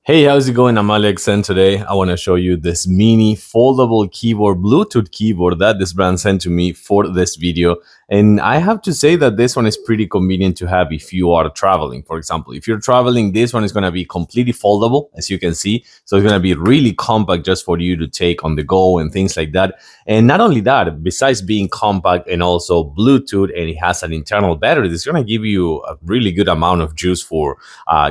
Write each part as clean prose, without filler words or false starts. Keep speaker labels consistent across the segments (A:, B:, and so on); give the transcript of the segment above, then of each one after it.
A: Hey, how's it going? I'm Alex, and today I want to show you this mini foldable keyboard, Bluetooth keyboard that this brand sent to me for this video. And I have to say that this one is pretty convenient to have if you are traveling. For example, if you're traveling, this one is going to be completely foldable, as you can see. So it's going to be really compact just for you to take on the go and things like that. And not only that, besides being compact and also Bluetooth, and it has an internal battery, it's going to give you a really good amount of juice for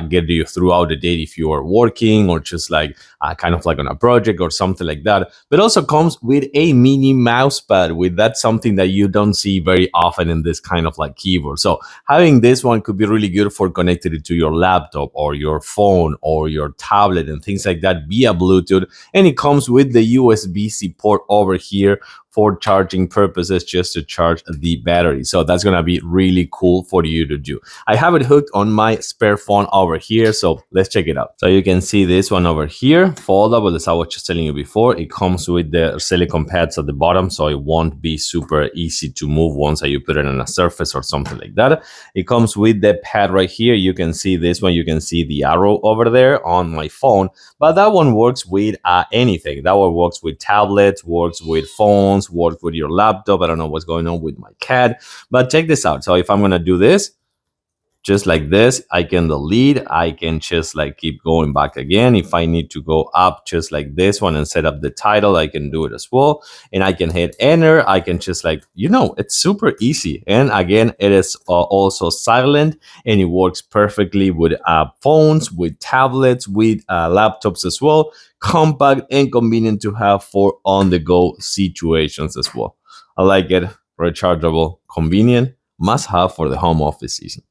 A: get you throughout the day if you are working or just like kind of like on a project or something like that. But also comes with a mini mouse pad, with that's something that you don't see very often in this kind of like keyboard. So having this one could be really good for connecting it to your laptop or your phone or your tablet and things like that via Bluetooth. And it comes with the USB-C port over here for charging purposes, just to charge the battery. So that's gonna be really cool for you to do. I have it hooked on my spare phone over here, so let's check it out. So you can see this one over here, foldable, as I was just telling you before. It comes with the silicone pads at the bottom, so it won't be super easy to move once you put it on a surface or something like that. It comes with the pad right here. You can see this one, you can see the arrow over there on my phone, but that one works with anything. That one works with tablets, works with phones, work with your laptop. I don't know what's going on with my cat, but check this out. So if I'm gonna do this, just like this, I can delete. I can just like keep going back again. If I need to go up just like this one and set up the title, I can do it as well. And I can hit enter. I can just like, it's super easy. And again, it is also silent, and it works perfectly with phones, with tablets, with laptops as well. Compact and convenient to have for on-the-go situations as well. I like it. Rechargeable, convenient, must have for the home office season.